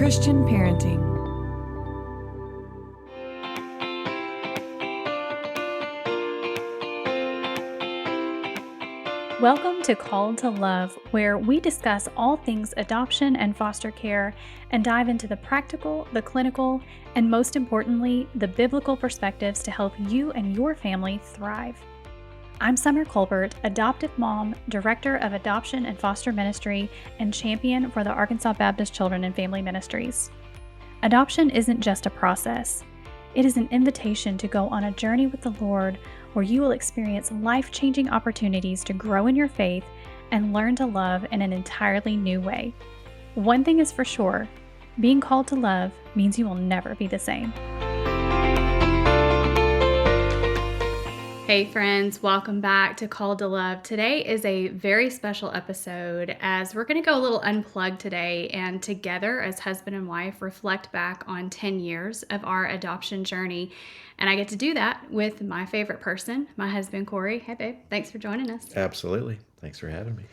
Christian parenting. Welcome to Called to Love, where we discuss all things adoption and foster care and dive into the practical, the clinical, and most importantly, the biblical perspectives to help you and your family thrive. I'm Summer Colbert, adoptive mom, director of adoption and foster ministry, and champion for the Arkansas Baptist Children and Family Ministries. Adoption isn't just a process. It is an invitation to go on a journey with the Lord where you will experience life-changing opportunities to grow in your faith and learn to love in an entirely new way. One thing is for sure, being called to love means you will never be the same. Hey friends, welcome back to Called to Love. Today is a very special episode as we're going to go a little unplugged today and together as husband and wife reflect back on 10 years of our adoption journey. And I get to do that with my favorite person, my husband, Corey. Hey babe, thanks for joining us. Absolutely. Thanks for having me.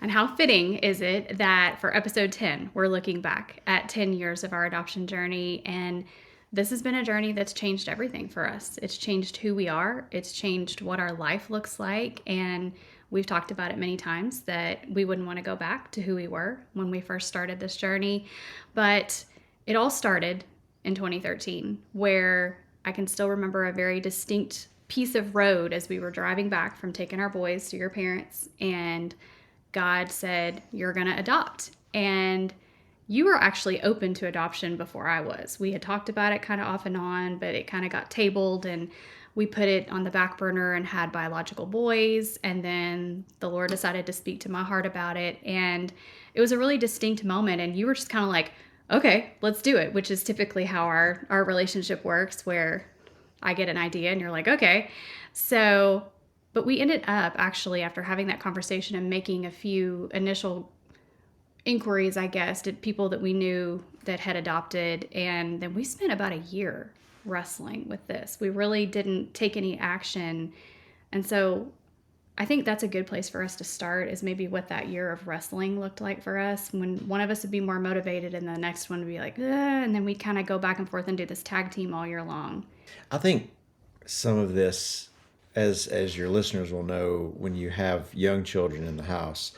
And how fitting is it that for episode 10, we're looking back at 10 years of our adoption journey, and this has been a journey that's changed everything for us. It's changed who we are. It's changed what our life looks like. And we've talked about it many times that we wouldn't want to go back to who we were when we first started this journey. But it all started in 2013, where I can still remember a very distinct piece of road as we were driving back from taking our boys to your parents. And God said, "You're going to adopt." And you were actually open to adoption before I was. We had talked about it kind of off and on, but it kind of got tabled and we put it on the back burner and had biological boys. And then the Lord decided to speak to my heart about it. And it was a really distinct moment. And you were just kind of like, okay, let's do it, which is typically how our relationship works, where I get an idea and you're like, okay. So, but we ended up actually after having that conversation and making a few initial inquiries, I guess, to people that we knew that had adopted. And then we spent about a year wrestling with this. We really didn't take any action. And so I think that's a good place for us to start, is maybe what that year of wrestling looked like for us, when one of us would be more motivated and the next one would be like, and then we'd kind of go back and forth and do this tag team all year long. I think some of this, as your listeners will know, when you have young children in the house,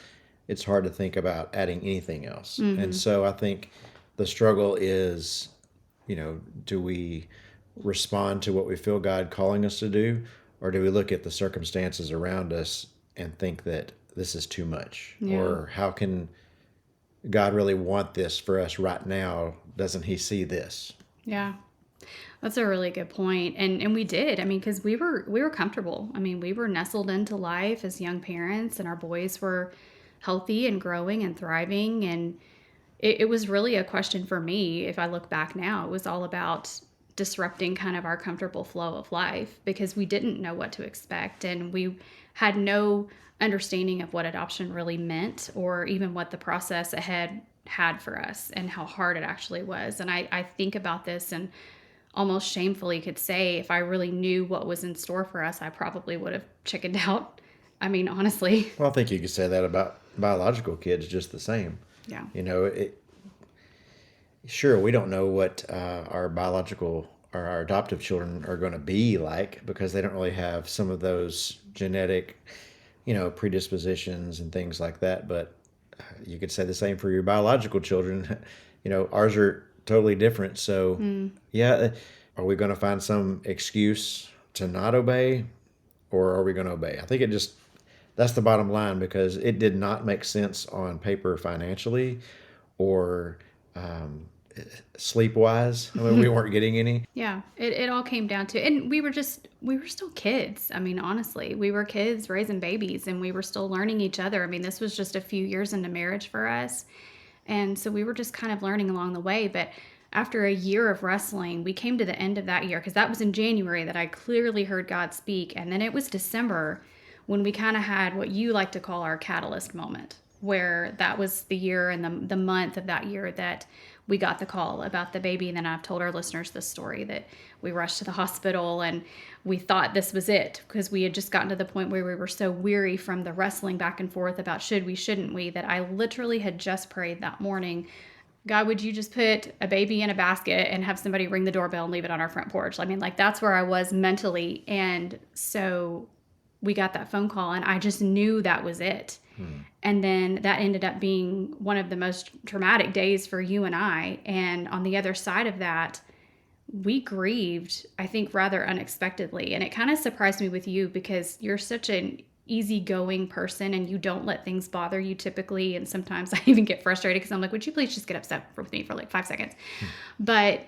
it's hard to think about adding anything else. Mm-hmm. And so I think the struggle is, do we respond to what we feel God calling us to do, or do we look at the circumstances around us and think that this is too much? Yeah. Or how can God really want this for us right now? Doesn't he see this? Yeah. That's a really good point. And we did. I mean, because we were comfortable. I mean, we were nestled into life as young parents, and our boys were healthy and growing and thriving. And it was really a question for me. If I look back now, it was all about disrupting kind of our comfortable flow of life, because we didn't know what to expect. And we had no understanding of what adoption really meant, or even what the process ahead had for us and how hard it actually was. And I think about this and almost shamefully could say, if I really knew what was in store for us, I probably would have chickened out. I mean, honestly. Well, I think you could say that about biological kids just the same. Yeah. Sure, we don't know what our biological or our adoptive children are going to be like, because they don't really have some of those genetic, predispositions and things like that. But you could say the same for your biological children. Ours are totally different. So, yeah, are we going to find some excuse to not obey, or are we going to obey? I think that's the bottom line, because it did not make sense on paper financially or sleep-wise. I mean, we weren't getting any. Yeah, it all came down to, and we were still kids. I mean, honestly, we were kids raising babies, and we were still learning each other. I mean, this was just a few years into marriage for us. And so we were just kind of learning along the way. But after a year of wrestling, we came to the end of that year, because that was in January that I clearly heard God speak. And then it was December when we kind of had what you like to call our catalyst moment, where that was the year and the month of that year that we got the call about the baby. And then I've told our listeners this story, that we rushed to the hospital and we thought this was it, because we had just gotten to the point where we were so weary from the wrestling back and forth about should we, shouldn't we, that I literally had just prayed that morning, God, would you just put a baby in a basket and have somebody ring the doorbell and leave it on our front porch? I mean, like, that's where I was mentally. And so we got that phone call, and I just knew that was it. And then that ended up being one of the most traumatic days for you and I. And on the other side of that, we grieved, I think, rather unexpectedly. And it kind of surprised me with you because you're such an easygoing person and you don't let things bother you typically. And sometimes I even get frustrated because I'm like, would you please just get upset with me for like 5 seconds? But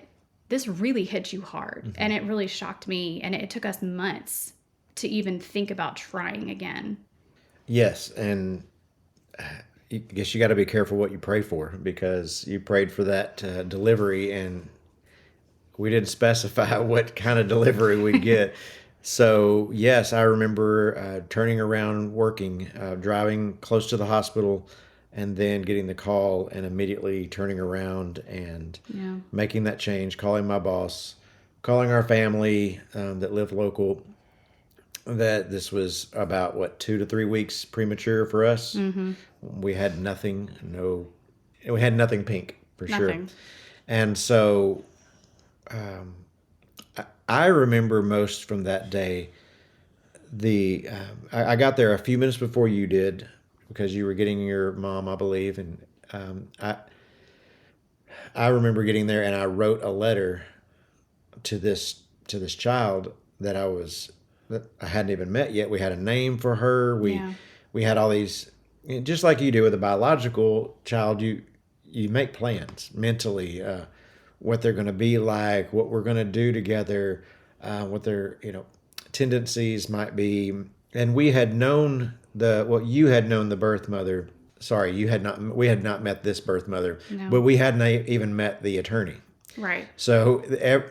this really hit you hard and it really shocked me. And it took us months to even think about trying again. Yes, and I guess you got to be careful what you pray for because you prayed for that delivery, and we didn't specify what kind of delivery we get. So yes, I remember turning around, working, driving close to the hospital, and then getting the call and immediately turning around and Yeah. making that change, calling my boss, calling our family that lived local, that this was about what 2 to 3 weeks premature for us. Mm-hmm. We had nothing, no, we had nothing pink for sure. Nothing. And so I remember most from that day. I got there a few minutes before you did because you were getting your mom, I believe, and um, I I remember getting there and I wrote a letter to this child that I hadn't even met yet. We had a name for her. Yeah. We had all these, just like you do with a biological child. You make plans mentally, what they're going to be like, what we're going to do together, what their tendencies might be. And we had known you had known the birth mother. Sorry, you had not. We had not met this birth mother, No. but we hadn't even met the attorney. Right. So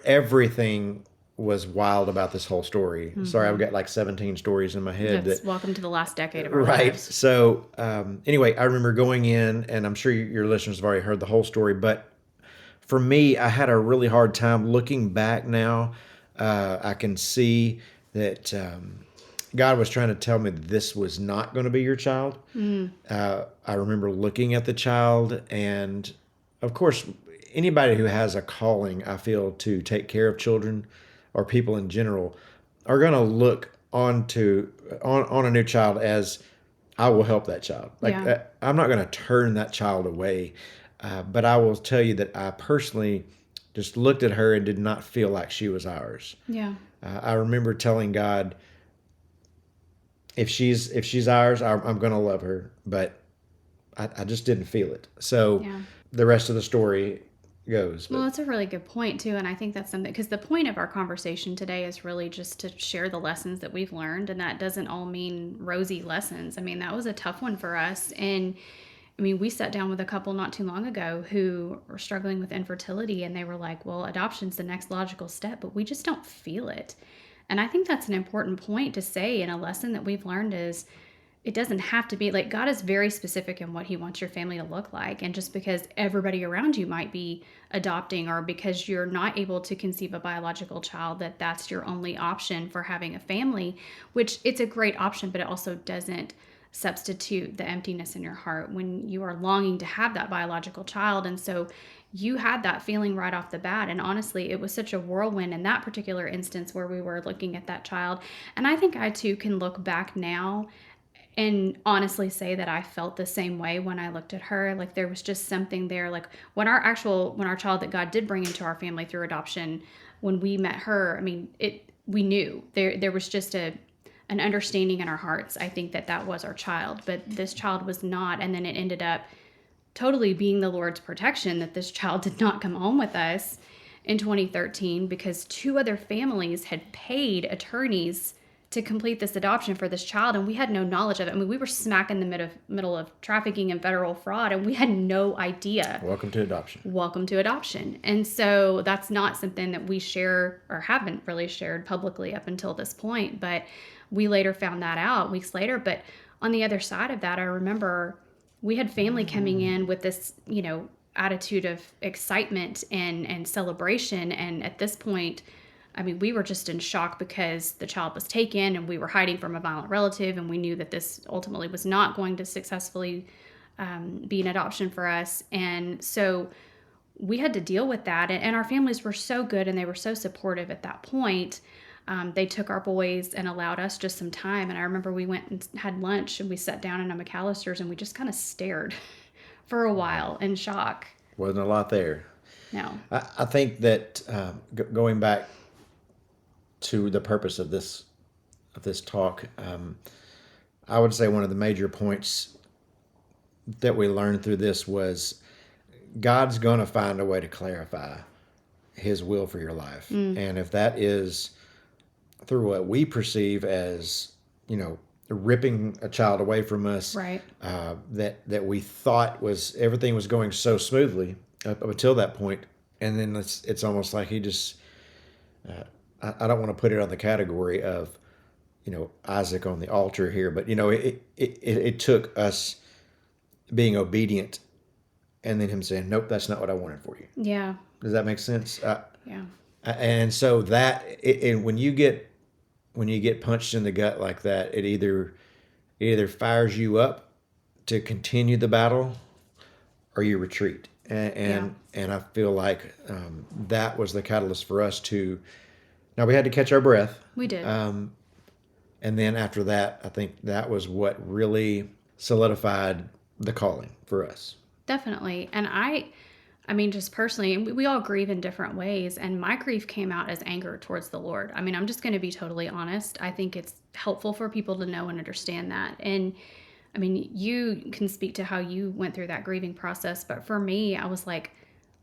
everything was wild about this whole story. Sorry, I've got like 17 stories in my head. That's welcome to the last decade of our Right. lives. So anyway, I remember going in, and I'm sure your listeners have already heard the whole story. But for me, I had a really hard time looking back now. I can see that God was trying to tell me that this was not going to be your child. I remember looking at the child, and of course, anybody who has a calling, I feel, to take care of children or people in general, are going to look on a new child as I will help that child. Like Yeah. I'm not going to turn that child away, but I will tell you that I personally just looked at her and did not feel like she was ours. Yeah. I remember telling God, if she's ours, I'm going to love her, but I just didn't feel it. So Yeah. the rest of the story goes. Well, that's a really good point, too. And I think that's something, because the point of our conversation today is really just to share the lessons that we've learned. And that doesn't all mean rosy lessons. I mean, that was a tough one for us. And I mean, we sat down with a couple not too long ago who were struggling with infertility, and they were like, well, adoption's the next logical step, but we just don't feel it. And I think that's an important point to say. And a lesson that we've learned is it doesn't have to be like, God is very specific in what he wants your family to look like. And just because everybody around you might be adopting, or because you're not able to conceive a biological child, that's your only option for having a family, which it's a great option, but it also doesn't substitute the emptiness in your heart when you are longing to have that biological child. And so you had that feeling right off the bat. And honestly, it was such a whirlwind in that particular instance where we were looking at that child. And I think I too can look back now and honestly say that I felt the same way when I looked at her. Like there was just something there. Like when our child that God did bring into our family through adoption, when we met her, I mean, we knew there was just an understanding in our hearts. I think that was our child, but this child was not. And then it ended up totally being the Lord's protection that this child did not come home with us in 2013, because 2 other families had paid attorneys to complete this adoption for this child, and we had no knowledge of it. I mean, we were smack in the middle of trafficking and federal fraud, and we had no idea. Welcome to adoption. Welcome to adoption. And so that's not something that we share or haven't really shared publicly up until this point, but we later found that out weeks later. But on the other side of that, I remember we had family coming in with this, attitude of excitement and celebration. And at this point, I mean, we were just in shock because the child was taken and we were hiding from a violent relative, and we knew that this ultimately was not going to successfully be an adoption for us. And so we had to deal with that. And our families were so good and they were so supportive at that point. They took our boys and allowed us just some time. And I remember we went and had lunch and we sat down in a McAllister's and we just kind of stared for a while in shock. Wasn't a lot there. No. I think that going back to the purpose of this talk, I would say one of the major points that we learned through this was God's going to find a way to clarify His will for your life, and if that is through what we perceive as, ripping a child away from us, Right. That we thought was everything was going so smoothly up until that point, and then it's almost like He just I don't want to put it on the category of Isaac on the altar here, but it took us being obedient and then Him saying, nope, that's not what I wanted for you. Yeah. Does that make sense? Yeah. And so when you get punched in the gut like that, it either fires you up to continue the battle or you retreat. And I feel like that was the catalyst for us to. Now we had to catch our breath. We did. And then after that, I think that was what really solidified the calling for us. Definitely. And I mean, just personally, and we all grieve in different ways. And my grief came out as anger towards the Lord. I mean, I'm just going to be totally honest. I think it's helpful for people to know and understand that. And I mean, you can speak to how you went through that grieving process. But for me, I was like,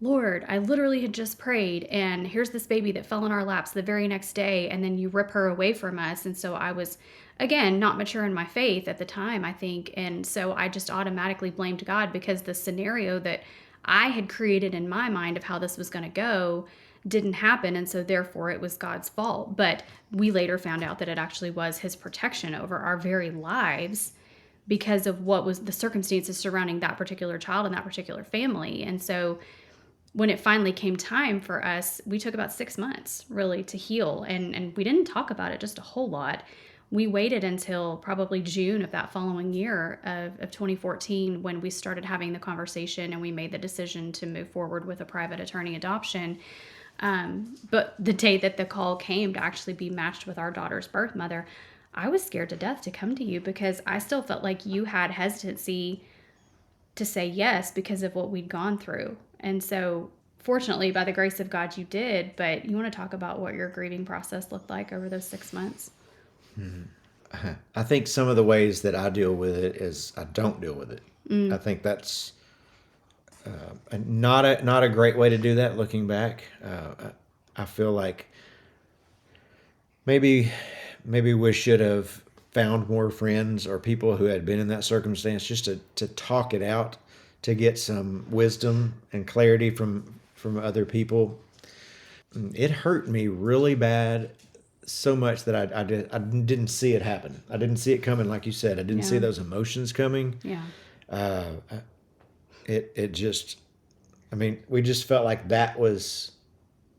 Lord, I literally had just prayed, and here's this baby that fell in our laps the very next day, and then you rip her away from us. And so I was, again, not mature in my faith at the time, I think. And so I just automatically blamed God because the scenario that I had created in my mind of how this was going to go didn't happen. And so therefore it was God's fault. But we later found out that it actually was His protection over our very lives because of what was the circumstances surrounding that particular child and that particular family. And so when it finally came time for us, we took about 6 months really to heal. And we didn't talk about it just a whole lot. We waited until probably June of that following year of 2014 when we started having the conversation and we made the decision to move forward with a private attorney adoption. But the day that the call came to actually be matched with our daughter's birth mother, I was scared to death to come to you because I still felt like you had hesitancy to say yes because of what we'd gone through. And so fortunately, by the grace of God, you did. But you want to talk about what your grieving process looked like over those 6 months? I think some of the ways that I deal with it is I don't deal with it. I think that's not a great way to do that. Looking back, I feel like maybe we should have found more friends or people who had been in that circumstance just to talk it out, to get some wisdom and clarity from other people. It hurt me really bad, so much that I didn't see it happen. I didn't see it coming, like you said. I didn't see those emotions coming. Yeah. It just, I mean, we just felt like that was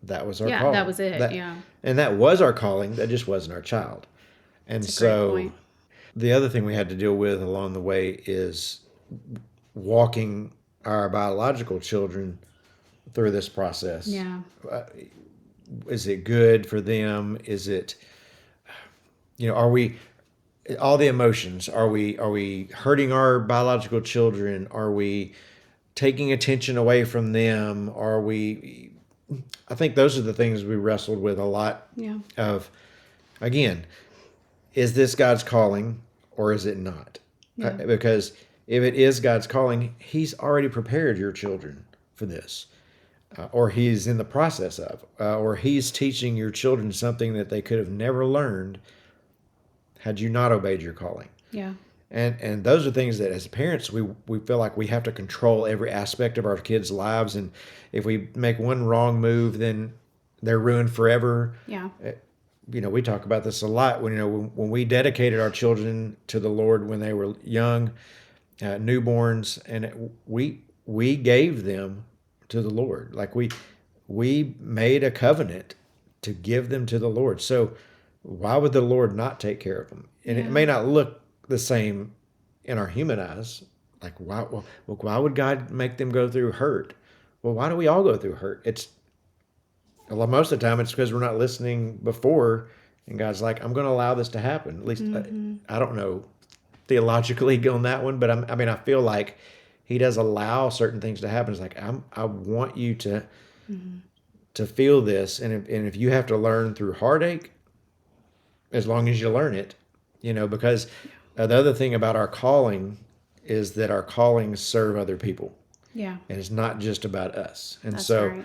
our calling. Yeah, that was it. Yeah. And that was our calling. That just wasn't our child. And That's a great point. The other thing we had to deal with along the way is walking our biological children through this process. Yeah. Is it good for them? Is it, are we, all the emotions, are we hurting our biological children? Are we taking attention away from them? I think those are the things we wrestled with a lot. Yeah. Of, again, is this God's calling or is it not? Yeah. Because if it is God's calling, He's already prepared your children for this. Or He's in the process of, or He's teaching your children something that they could have never learned had you not obeyed your calling. Yeah. And those are things that as parents, we feel like we have to control every aspect of our kids' lives. And if we make one wrong move, then they're ruined forever. Yeah. We talk about this a lot when we dedicated our children to the Lord when they were young, newborns, and we gave them to the Lord. Like we made a covenant to give them to the Lord. So why would the Lord not take care of them? And it may not look the same in our human eyes. Like why would God make them go through hurt Well, why do we all go through hurt? It's well, most of the time it's because we're not listening before, and God's like, I'm going to allow this to happen. At least Mm-hmm. I don't know theologically on that one, but I mean, I feel like He does allow certain things to happen. It's like I want you Mm-hmm. to feel this, and if you have to learn through heartache, as long as you learn it, because Yeah. the other thing about our calling is that our callings serve other people, Yeah. and it's not just about us. And That's so right.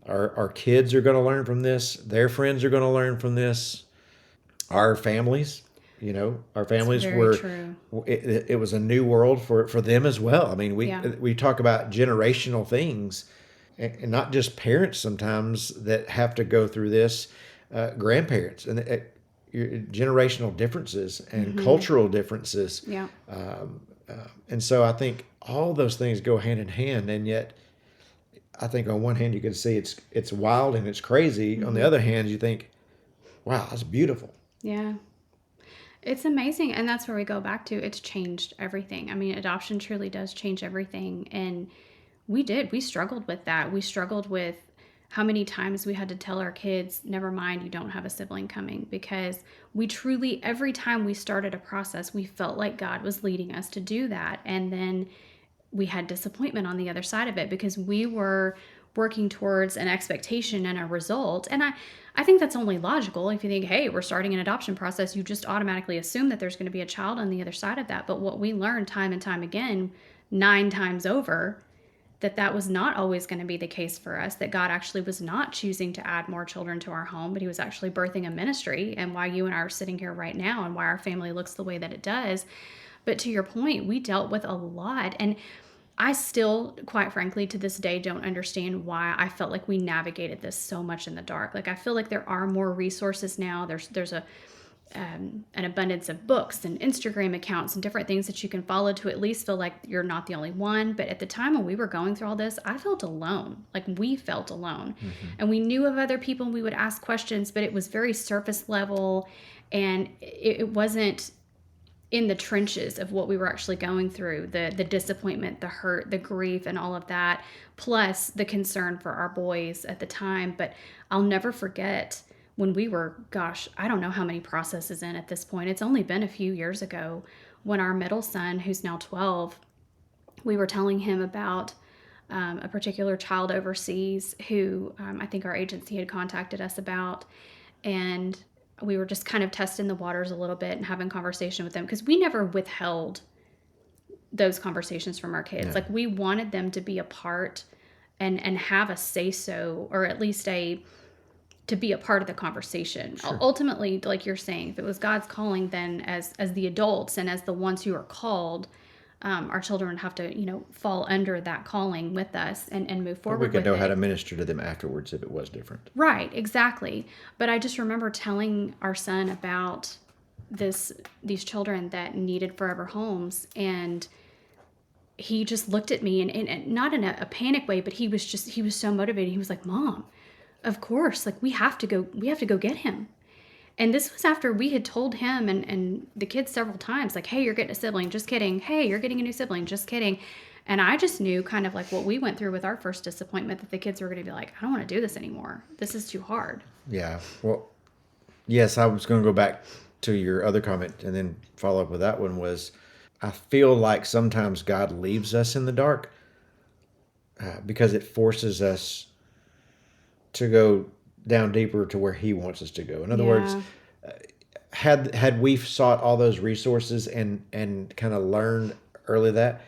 our kids are going to learn from this. Their friends are going to learn from this. Our families, our It's families very were. true. It was a new world for them as well. I mean, we Yeah. we talk about generational things, and not just parents sometimes that have to go through this, grandparents and generational differences and Mm-hmm. cultural differences, Yeah. and so I think all those things go hand in hand, and yet I think on one hand you can see it's wild and it's crazy. On the Mm-hmm. other hand, you think, wow, that's beautiful. Yeah. It's amazing. And that's where we go back to it's changed everything. I mean, adoption truly does change everything. And we did. We struggled with that. We struggled with how many times we had to tell our kids, never mind, you don't have a sibling coming, because we truly, every time we started a process, we felt like God was leading us to do that. And then we had disappointment on the other side of it because we were working towards an expectation and a result. And I think that's only logical. If you think, hey, we're starting an adoption process, you just automatically assume that there's going to be a child on the other side of that. But what we learned time and time again, 9 times over, that was not always going to be the case for us, that God actually was not choosing to add more children to our home, but He was actually birthing a ministry, and why you and I are sitting here right now and why our family looks the way that it does. But to your point, we dealt with a lot. And I still, quite frankly, to this day, don't understand why I felt like we navigated this so much in the dark. Like, I feel like there are more resources now. There's an abundance of books and Instagram accounts and different things that you can follow to at least feel like you're not the only one. But at the time when we were going through all this, I felt alone. Like, we felt alone. Mm-hmm. And we knew of other people and we would ask questions, but it was very surface level, and it wasn't in the trenches of what we were actually going through, the disappointment, the hurt, the grief, and all of that, plus the concern for our boys at the time. But I'll never forget when we were, gosh, I don't know how many processes in at this point. It's only been a few years ago, when our middle son, who's now 12, we were telling him about a particular child overseas who, I think our agency had contacted us about. And we were just kind of testing the waters a little bit and having conversation with them, because we never withheld those conversations from our kids. No. Like, we wanted them to be a part and have a say so, or at least to be a part of the conversation. Sure. Ultimately, like you're saying, if it was God's calling, then as the adults and as the ones who are called, our children have to, fall under that calling with us and move But we forward could with know how it. to minister to them afterwards if it was different. Right, exactly. But I just remember telling our son about these children that needed forever homes, and he just looked at me, and not in a panic way, but he was so motivated. He was like, "Mom, of course, like, we have to go get him." And this was after we had told him and the kids several times, like, "Hey, you're getting a sibling, just kidding. Hey, you're getting a new sibling, just kidding." And I just knew, kind of like what we went through with our first disappointment, that the kids were going to be like, "I don't want to do this anymore. This is too hard." Yeah. Well, yes, I was going to go back to your other comment and then follow up with that one. Was I feel like sometimes God leaves us in the dark, because it forces us to go down deeper to where He wants us to go. In other words, Yeah. had we sought all those resources and kind of learned early that,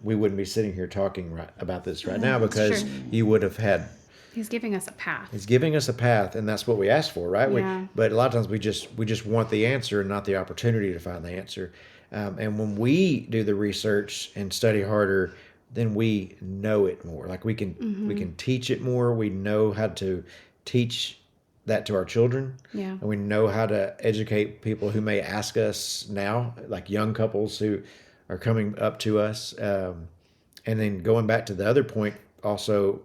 we wouldn't be sitting here talking about this right now, That's because true. you would have had. He's giving us a path. It's giving us a path, and that's what we asked for, right? Yeah. But a lot of times we just want the answer and not the opportunity to find the answer. And when we do the research and study harder, then we know it more. Like, we can teach it more. We know how to teach that to our children, Yeah. and we know how to educate people who may ask us now, like young couples who are coming up to us. And then going back to the other point, also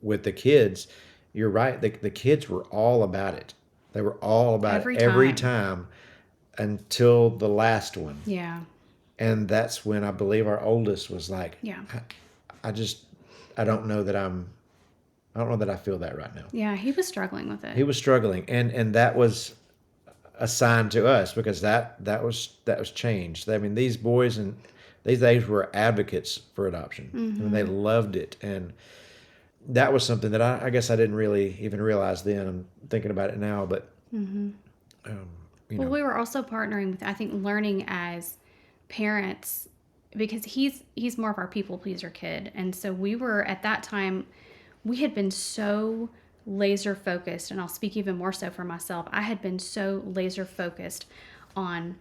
with the kids, you're right. The kids were all about it. They were all about it Every every time. time until the last one. Yeah. And that's when I believe our oldest was like, Yeah. I just, I don't know that I feel that right now. Yeah, he was struggling with it. He was struggling, and that was a sign to us because that was changed. I mean, these boys and these age were advocates for adoption. I mean, they loved it, and that was something that I guess I didn't really even realize then. I'm thinking about it now, but um, you Well, know, we were also partnering with, I think, learning as parents because he's more of our people pleaser kid, and so we were at that time we had been so laser focused, and I'll speak even more so for myself. I had been so laser focused on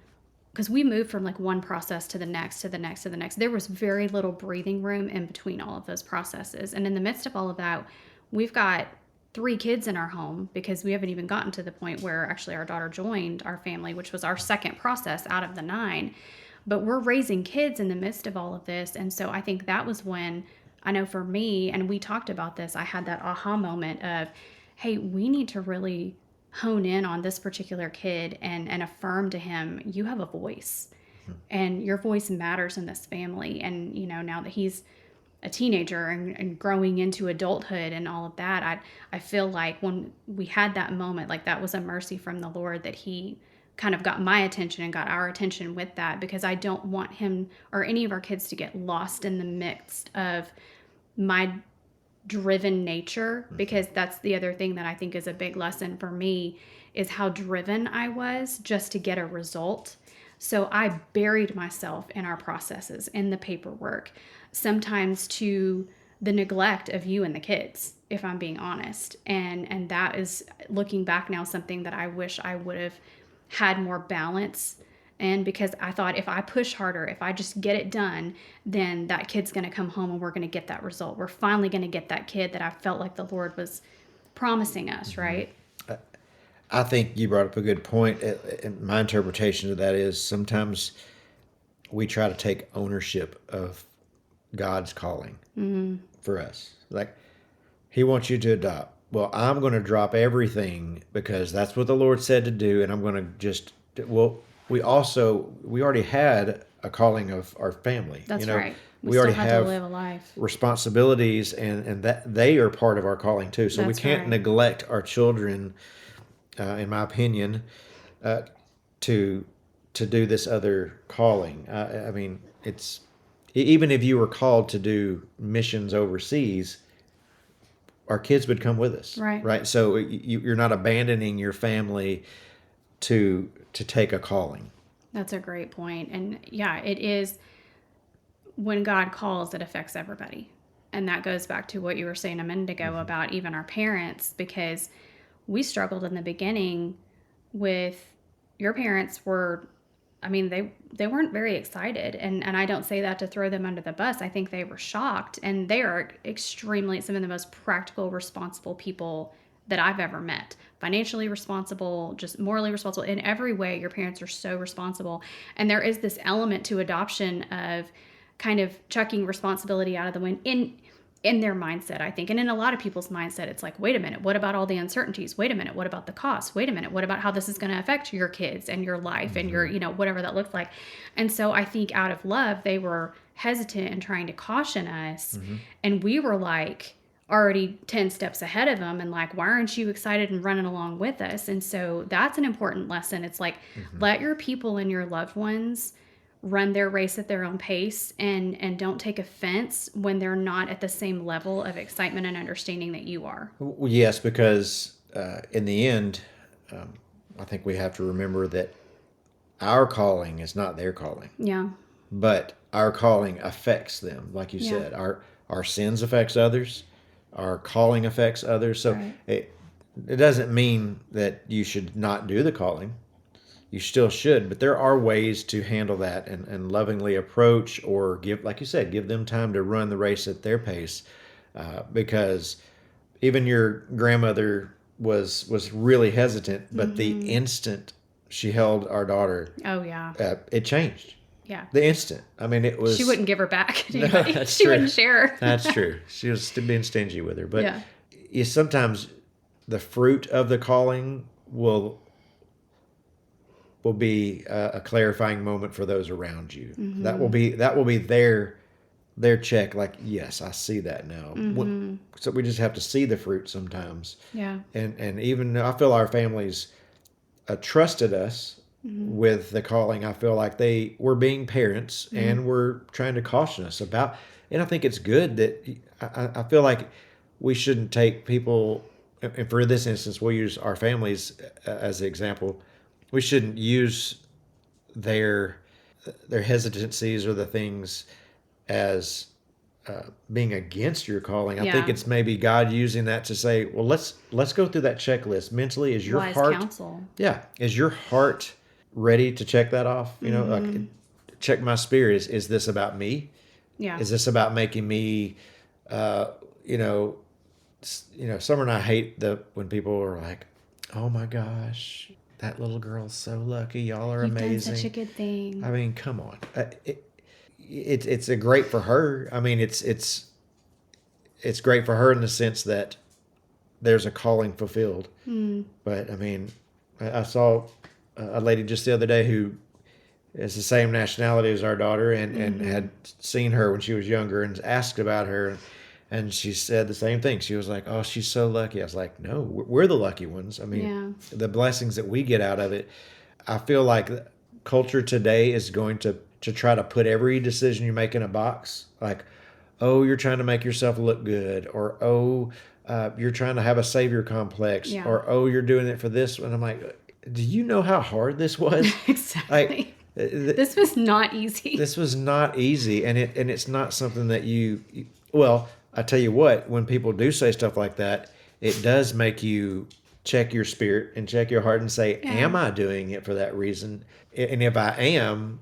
because we moved from like one process to the next to the next to the next. There was very little breathing room in between all of those processes. And in the midst of all of that, we've got 3 kids in our home because we haven't even gotten to the point where actually our daughter joined our family, which was our second process out of the 9. But we're raising kids in the midst of all of this. And so I think that was when I know for me, and we talked about this, I had that aha moment of, hey, we need to really hone in on this particular kid and affirm to him, you have a voice and your voice matters in this family. And, now that he's a teenager and growing into adulthood and all of that, I feel like when we had that moment, like that was a mercy from the Lord that he kind of got my attention and got our attention with that, because I don't want him or any of our kids to get lost in the midst of my driven nature, because that's the other thing that I think is a big lesson for me is how driven I was just to get a result. So I buried myself in our processes, in the paperwork, sometimes to the neglect of you and the kids, if I'm being honest. And that is, looking back now, something that I wish I would have had more balance. And because I thought if I push harder, if I just get it done, then that kid's going to come home and we're going to get that result. We're finally going to get that kid that I felt like the Lord was promising us, right? I think you brought up a good point. My interpretation of that is sometimes we try to take ownership of God's calling for us. Like, He wants you to adopt. Well, I'm going to drop everything because that's what the Lord said to do, and I'm going to just. Well, we already had a calling of our family. That's right. We We still already had to have live a life. responsibilities, and that they are part of our calling too. So we That's can't right. neglect our children, in my opinion, uh, to do this other calling. I mean, it's even if you were called to do missions overseas, our kids would come with us, Right. right? So you're not abandoning your family to take a calling. That's a great point. And yeah, it is, when God calls, it affects everybody. And that goes back to what you were saying a minute ago about even our parents, because we struggled in the beginning with, your parents were, I mean, they weren't very excited. And I don't say that to throw them under the bus. I think they were shocked, and they are extremely some of the most practical, responsible people that I've ever met. Financially responsible, just morally responsible. In every way, your parents are so responsible. And there is this element to adoption of kind of chucking responsibility out of the wind in their mindset, I think. And in a lot of people's mindset, it's like, wait a minute, what about all the uncertainties? Wait a minute, what about the costs? Wait a minute, what about how this is going to affect your kids and your life and your, whatever that looks like. And so I think out of love, they were hesitant and trying to caution us. And we were like already 10 steps ahead of them and like, why aren't you excited and running along with us? And so that's an important lesson. It's like, let your people and your loved ones run their race at their own pace, and don't take offense when they're not at the same level of excitement and understanding that you are. Well, yes, because in the end, I think we have to remember that our calling is not their calling, Yeah. but our calling affects them. Like you Yeah. said, our sins affects others, our calling affects others. So Right. it doesn't mean that you should not do the calling. You still should, but there are ways to handle that and lovingly approach, or give, like you said, give them time to run the race at their pace, because even your grandmother was really hesitant, but the instant she held our daughter, Oh, yeah. it changed. Yeah. The instant. I mean, it was. She wouldn't give her back to No, anybody. that's She true. wouldn't share her. That's true. She was being stingy with her, but Yeah. sometimes the fruit of the calling will be a clarifying moment for those around you. That will be their their check, like, yes, I see that now. Mm-hmm. So we just have to see the fruit sometimes. Yeah. And even I feel our families trusted us Mm-hmm. with the calling. I feel like they were being parents Mm-hmm. and were trying to caution us about. And I think it's good that I feel like we shouldn't take people. And for this instance, we'll use our families as the example. We shouldn't use their their hesitancies or the things as being against your calling. I think Yeah. it's maybe God using that to say, well, let's go through that checklist mentally. Is your Wise heart, counsel. yeah, is your heart ready to check that off? You know, like Mm-hmm. check my spirit. Is this about me? Yeah. Is this about making me, uh, you know, Summer and I hate the when people are like, oh my gosh, that little girl's so lucky. Y'all are You've done such a amazing. good thing. I mean, come on. It's a great for her. I mean, it's great for her in the sense that there's a calling fulfilled. Mm. But I mean, I saw a lady just the other day who is the same nationality as our daughter and Mm-hmm. had seen her when she was younger and asked about her. And she said the same thing. She was like, "Oh, she's so lucky." I was like, "No, we're the lucky ones. I mean, Yeah. the blessings that we get out of it." I feel like culture today is going to try to put every decision you make in a box. Like, oh, you're trying to make yourself look good, or oh, you're trying to have a savior complex, Yeah. or oh, you're doing it for this. And I'm like, do you know how hard this was? Like, Exactly. This was not easy. this was not easy, and it's not something that well, I tell you what, when people do say stuff like that, it does make you check your spirit and check your heart and say, Yeah. am I doing it for that reason? And if I am,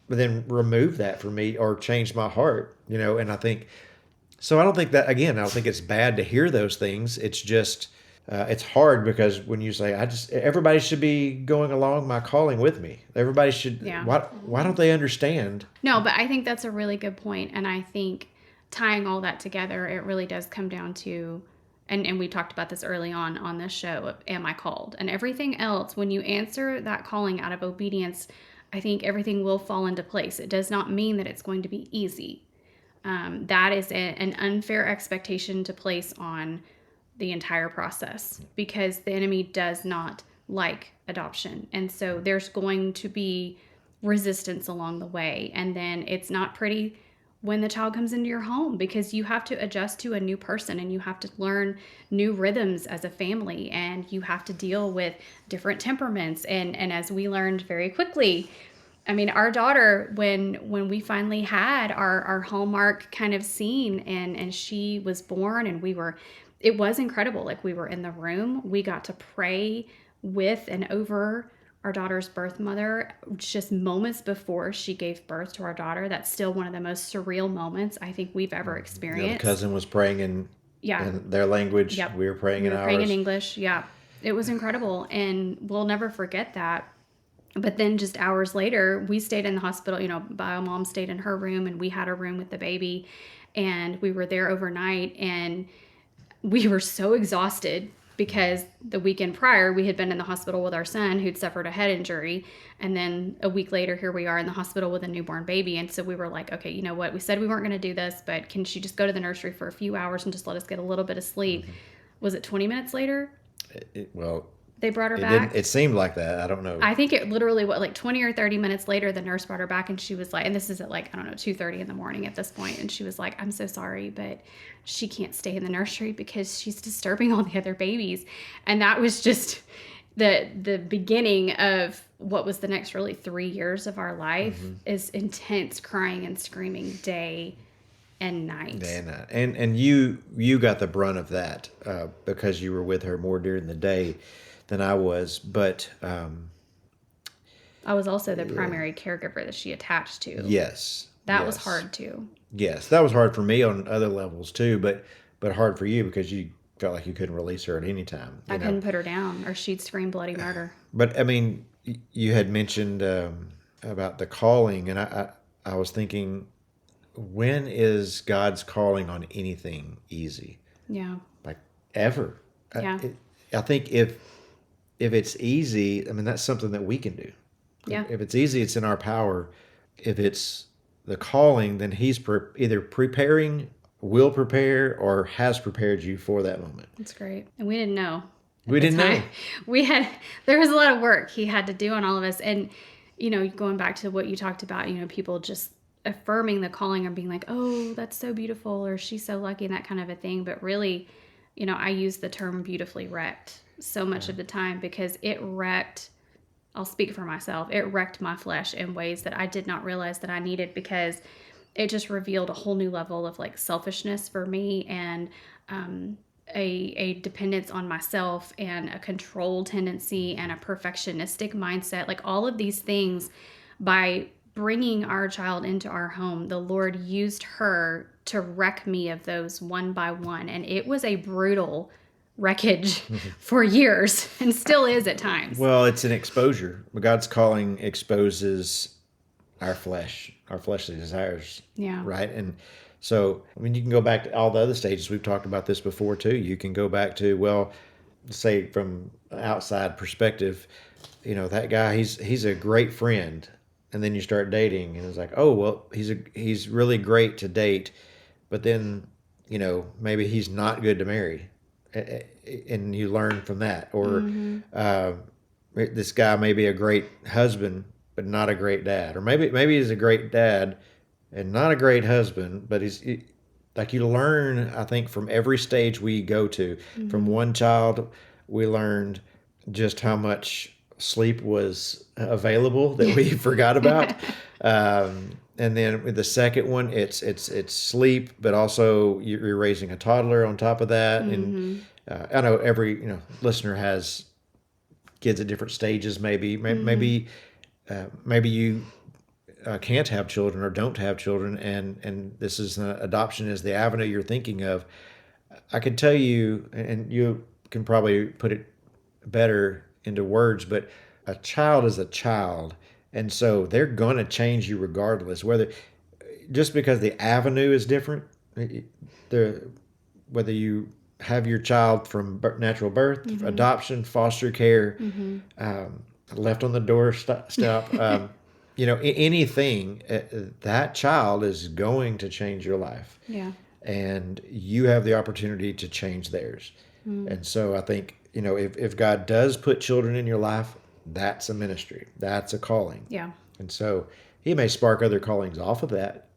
then remove that from me or change my heart, and I think so. I don't think that, again, I don't think it's bad to hear those things. It's just it's hard because when you say, I just everybody should be going along my calling with me. Everybody should. Yeah. Why don't they understand? No, but I think that's a really good point. And I think tying all that together, it really does come down to, and we talked about this early on this show, of, am I called? And everything else, when you answer that calling out of obedience, I think everything will fall into place. It does not mean that it's going to be easy. That is an unfair expectation to place on the entire process because the enemy does not like adoption. And so there's going to be resistance along the way. And then it's not pretty when the child comes into your home because you have to adjust to a new person and you have to learn new rhythms as a family and you have to deal with different temperaments. And as we learned very quickly, I mean, our daughter, when we finally had our hallmark kind of scene and she was born and it was incredible. Like we were in the room, we got to pray with and over our daughter's birth mother just moments before she gave birth to our daughter. That's still one of the most surreal moments I think we've ever The other experienced. cousin was praying Yeah. in their language. Yep. We were praying We in were praying in ours. English. Yeah. It was incredible. And we'll never forget that. But then just hours later, we stayed in the hospital. Bio mom stayed in her room and we had a room with the baby. And we were there overnight. And we were so exhausted because the weekend prior we had been in the hospital with our son who'd suffered a head injury, and then a week later here we are in the hospital with a newborn baby. And so we were like, okay, you know what, we said we weren't going to do this, but can she just go to the nursery for a few hours and just let us get a little bit of sleep? Was it 20 minutes later Well, they brought her it didn't. back? It seemed like that. I don't know. I think it literally, like 20 or 30 minutes later, the nurse brought her back and she was like, and this is at like, I don't know, 2:30 in the morning at this point. And she was like, I'm so sorry, but she can't stay in the nursery because she's disturbing all the other babies. And that was just the beginning of what was the next really 3 years of our life is intense crying and screaming day and night. And you got the brunt of that because you were with her more during the day than I was. But I was also the primary caregiver that she attached to. yes, That was yes, hard too. yes, that was hard for me on other levels too. But hard for you because you felt like you couldn't release her at any time. I couldn't put her down or she'd scream bloody murder. But I mean, you had mentioned about the calling, and I was thinking, when is God's calling on anything easy? Yeah. Like ever? Yeah. I think if it's easy, I mean that's something that we can do. Yeah. If it's easy, it's in our power. If it's the calling, then he's either preparing, will prepare, or has prepared you for that moment. That's great. And we didn't know at We the didn't time. know. There was a lot of work he had to do on all of us. And, going back to what you talked about, people just affirming the calling or being like, oh, that's so beautiful, or she's so lucky, and that kind of a thing. But really, I use the term beautifully wrecked so much of the time, because it wrecked, I'll speak for myself, it wrecked my flesh in ways that I did not realize that I needed, because it just revealed a whole new level of like selfishness for me, and a dependence on myself, and a control tendency, and a perfectionistic mindset. Like all of these things, by bringing our child into our home, the Lord used her to wreck me of those one by one. And it was a brutal wreckage for years, and still is at times. Well, it's an exposure. God's calling exposes our flesh, our fleshly desires. Yeah. Right. And so, I mean, you can go back to all the other stages. We've talked about this before too. You can go back to, well, say from an outside perspective, that guy, he's a great friend. And then you start dating, and it's like, oh, well, he's really great to date, but then, maybe he's not good to marry. And you learn from that. Or this guy may be a great husband, but not a great dad. Or maybe he's a great dad and not a great husband, but like you learn, I think, from every stage we go to. From one child, we learned just how much sleep was available that we forgot about. And then with the second one, it's sleep, but also you're raising a toddler on top of that. And I know every listener has kids at different stages. Maybe you can't have children or don't have children, and this is adoption is the avenue you're thinking of. I can tell you, and you can probably put it better into words, but a child is a child, and so they're going to change you regardless, just because the avenue is different. Whether you have your child from natural birth, adoption, foster care, left on the doorstep, anything, that child is going to change your life. Yeah. And you have the opportunity to change theirs. And so I think, if God does put children in your life, that's a ministry. That's a calling. Yeah. And so he may spark other callings off of that,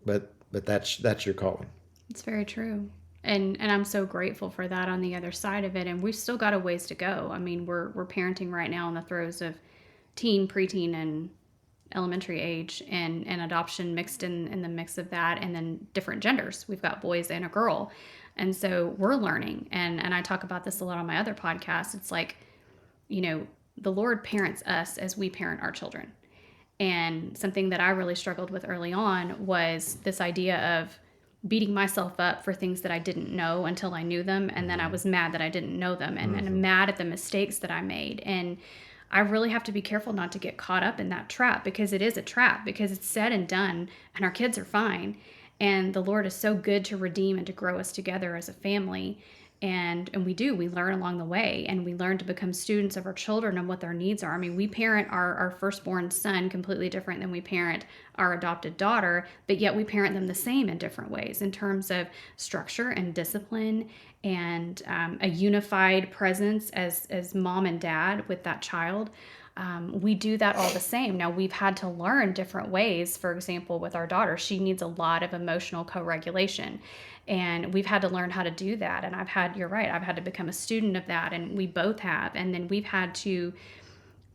but that's your calling. It's very true. And I'm so grateful for that on the other side of it. And we've still got a ways to go. I mean, we're parenting right now in the throes of teen, preteen, and elementary age, and adoption mixed in the mix of that, and then different genders. We've got boys and a girl. And so we're learning. And I talk about this a lot on my other podcast. It's like, the Lord parents us as we parent our children. And something that I really struggled with early on was this idea of beating myself up for things that I didn't know until I knew them. And then I was mad that I didn't know them, and mad at the mistakes that I made. And I really have to be careful not to get caught up in that trap, because it is a trap, because it's said and done, and our kids are fine. And the Lord is so good to redeem and to grow us together as a family. And we learn along the way, and we learn to become students of our children and what their needs are. I mean, we parent our firstborn son completely different than we parent our adopted daughter, but yet we parent them the same in different ways in terms of structure and discipline, and a unified presence as mom and dad with that child. We do that all the same. Now, we've had to learn different ways. For example, with our daughter, she needs a lot of emotional co-regulation. And we've had to learn how to do that. And you're right, I've had to become a student of that. And we both have. And then we've had to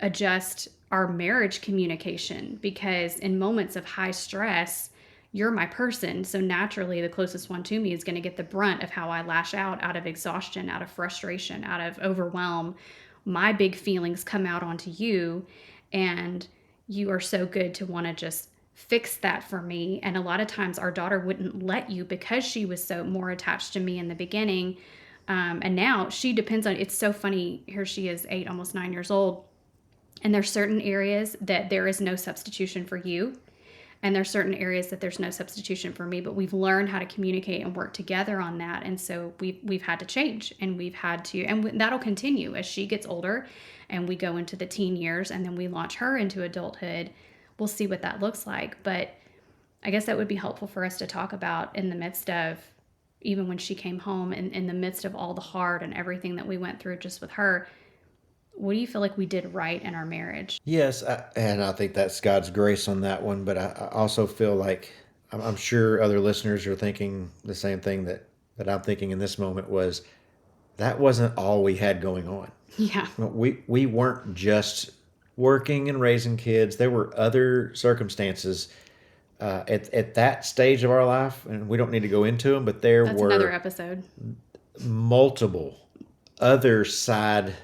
adjust our marriage communication, because in moments of high stress, you're my person. So naturally, the closest one to me is going to get the brunt of how I lash out of exhaustion, out of frustration, out of overwhelm. My big feelings come out onto you, and you are so good to want to just fix that for me. And a lot of times our daughter wouldn't let you, because she was so more attached to me in the beginning. And now she depends on, it's so funny. Here she is, 8, almost 9 years old. And there's certain areas that there is no substitution for you. And there's certain areas that there's no substitution for me, but we've learned how to communicate and work together on that. And so we've had to change, and we've had to, and that'll continue as she gets older and we go into the teen years, and then we launch her into adulthood. We'll see what that looks like. But I guess that would be helpful for us to talk about in the midst of, even when she came home and in the midst of all the hard and everything that we went through just with her. What do you feel like we did right in our marriage? Yes, and I think that's God's grace on that one. But I also feel like I'm sure other listeners are thinking the same thing that I'm thinking in this moment was that wasn't all we had going on. Yeah, We weren't just working and raising kids. There were other circumstances at that stage of our life, and we don't need to go into them. But there that's another were episode. multiple other side,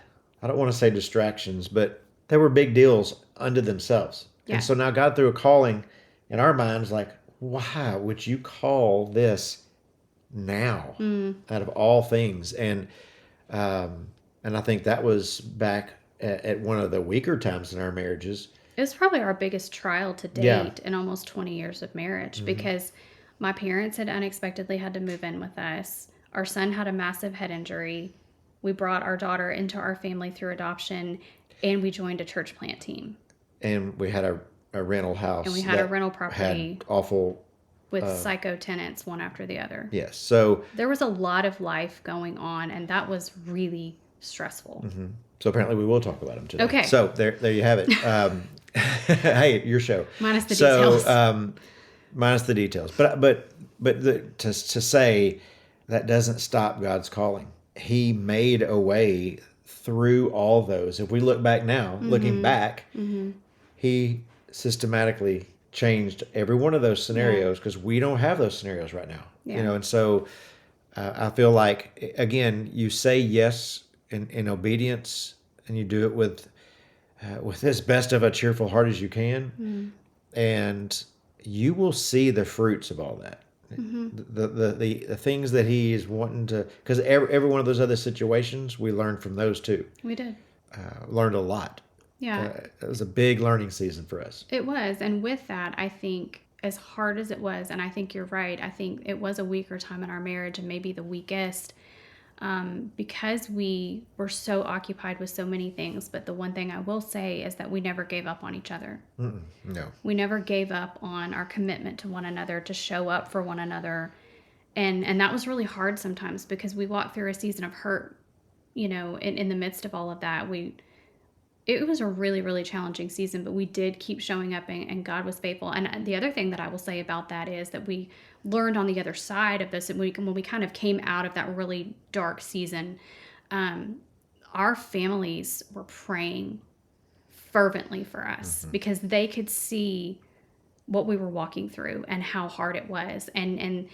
I don't want to say distractions, but they were big deals unto themselves. And Yeah. so now God threw a calling in our minds like, why would you call this now out of all things? Um, and I think that was back at one of the weaker times in our marriages. It was probably our biggest trial to Yeah. date in almost 20 years of marriage because my parents had unexpectedly had to move in with us. Our son had a massive head injury. We brought our daughter into our family through adoption, and we joined a church plant team. And we had a rental house And we had a that rental property had awful, with psycho tenants, one after the other. yes. So There was a lot of life going on, and that was really stressful. So apparently we will talk about them today. Okay. So there you have it. Hey, your show. Minus the so, details. Minus the details. To say that doesn't stop God's calling. He made a way through all those. If we look back now, looking back, he systematically changed every one of those scenarios because we don't have those scenarios right now. Yeah. You know, and so I feel like again, you say yes in obedience, and you do it with as best of a cheerful heart as you can, and you will see the fruits of all that. The things that he is wanting to, because every one of those other situations we learned from those too. We did. Learned a lot. Yeah. It was a big learning season for us. It was. And with that, I think as hard as it was, and I think you're right, I think it was a weaker time in our marriage and maybe the weakest because we were so occupied with so many things. But the one thing I will say is that we never gave up on each other. No. We never gave up on our commitment to one another, to show up for one another. And that was really hard sometimes because we walked through a season of hurt, in the midst of all of that. It was a really, really challenging season, but we did keep showing up and God was faithful. And the other thing that I will say about that is that we learned on the other side of this, and when we kind of came out of that really dark season, our families were praying fervently for us because they could see what we were walking through and how hard it was. And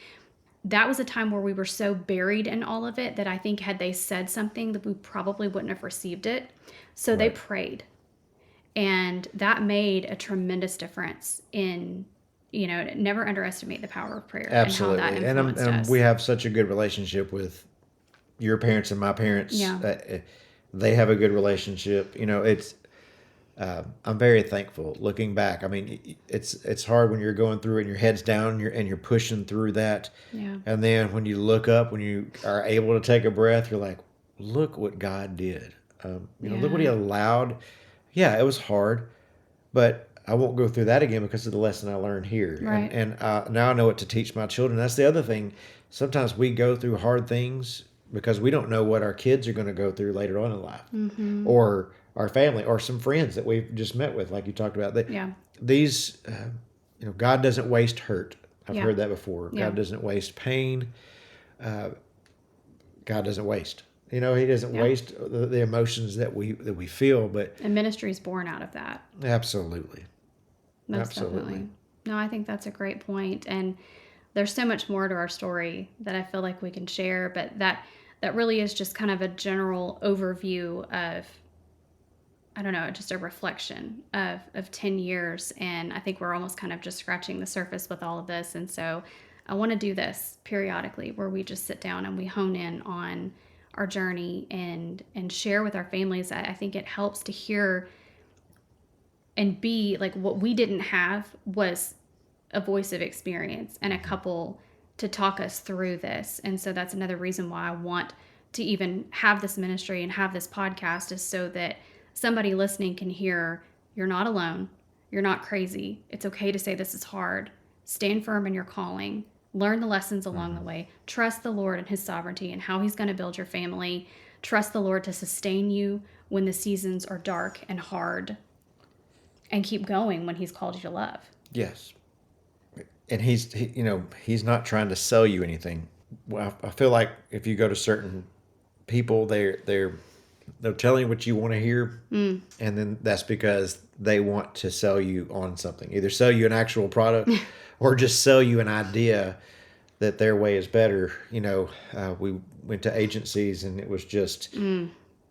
that was a time where we were so buried in all of it that I think had they said something that we probably wouldn't have received it. So they prayed. And that made a tremendous difference in, never underestimate the power of prayer. Absolutely. And how that influenced us. We have such a good relationship with your parents and my parents. Yeah. They have a good relationship. I'm very thankful looking back. I mean, it's hard when you're going through it and your head's down and you're pushing through that. Yeah. And then when you look up, when you are able to take a breath, you're like, look what God did. Look what he allowed. Yeah, it was hard, but I won't go through that again because of the lesson I learned here. Right. And now I know what to teach my children. That's the other thing. Sometimes we go through hard things because we don't know what our kids are going to go through later on in life, or our family, or some friends that we've just met with, like you talked about. These, God doesn't waste hurt. I've heard that before. Yeah. God doesn't waste pain. God doesn't waste. He doesn't waste the emotions that we feel. But And ministry is born out of that. absolutely, Most definitely. No, I think that's a great point. And there's so much more to our story that I feel like we can share, but that really is just kind of a general overview of, I don't know, just a reflection of 10 years. And I think we're almost kind of just scratching the surface with all of this. And so I want to do this periodically where we just sit down and we hone in on our journey and share with our families. I think it helps to hear and be like, what we didn't have was a voice of experience and a couple to talk us through this. And so that's another reason why I want to even have this ministry and have this podcast, is so that somebody listening can hear, you're not alone. You're not crazy. It's okay to say this is hard. stand firm in your calling, learn the lessons along the way, trust the Lord and his sovereignty and how he's going to build your family, trust the Lord to sustain you when the seasons are dark and hard, and keep going when he's called you to love. Yes. And he's not trying to sell you anything. Well, I feel like if you go to certain people, they're telling you what you want to hear, and then that's because they want to sell you on something, either sell you an actual product or just sell you an idea that their way is better. We went to agencies, and it was just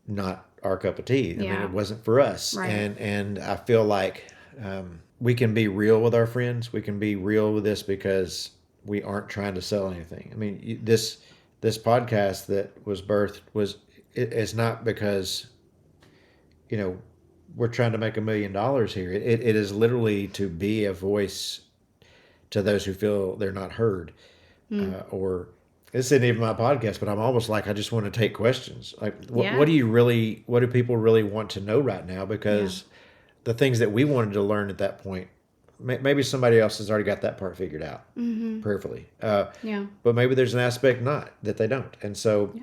not our cup of tea. I mean, Yeah. it wasn't for us. Right. And I feel like we can be real with our friends. We can be real with this because we aren't trying to sell anything. I mean, this podcast that was birthed it's not because we're trying to make $1 million here. It is literally to be a voice to those who feel they're not heard, or this isn't even my podcast, but I'm almost like I just want to take questions. Like, what do people really want to know right now? Because the things that we wanted to learn at that point, maybe somebody else has already got that part figured out prayerfully. But maybe there's an aspect not that they don't, and so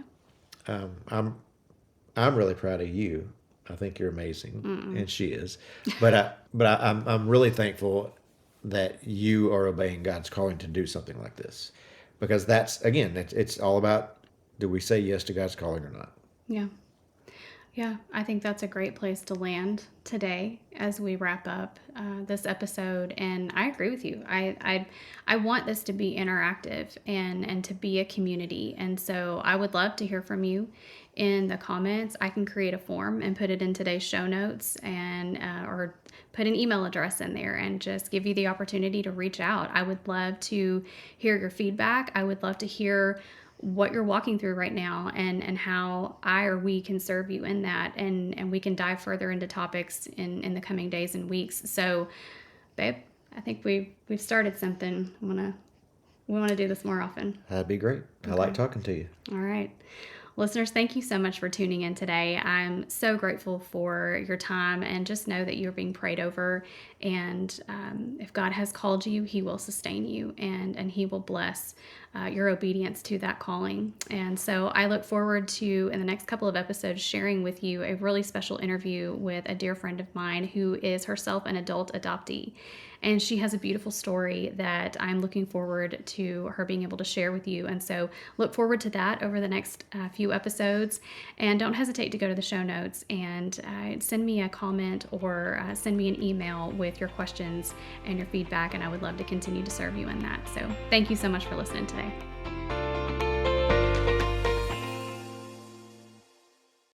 I'm really proud of you. I think you're amazing, and she is. I'm really thankful that you are obeying God's calling to do something like this, because that's, again, it's all about, do we say yes to God's calling or not? Yeah, I think that's a great place to land today as we wrap up this episode. And I agree with you. I want this to be interactive and to be a community. And so I would love to hear from you in the comments. I can create a form and put it in today's show notes, and or put an email address in there and just give you the opportunity to reach out. I would love to hear your feedback. I would love to hear what you're walking through right now, and how I or we can serve you in that, and we can dive further into topics in the coming days and weeks. So, babe, I think we've started something. We want to do this more often. That'd be great. Okay. I like talking to you. All right. Listeners, thank you so much for tuning in today. I'm so grateful for your time, and just know that you're being prayed over. And if God has called you, he will sustain you, and he will bless your obedience to that calling. And so I look forward to, in the next couple of episodes, sharing with you a really special interview with a dear friend of mine who is herself an adult adoptee. And she has a beautiful story that I'm looking forward to her being able to share with you. And so look forward to that over the next few episodes. And don't hesitate to go to the show notes and send me a comment, or send me an email with your questions and your feedback. And I would love to continue to serve you in that. So thank you so much for listening today.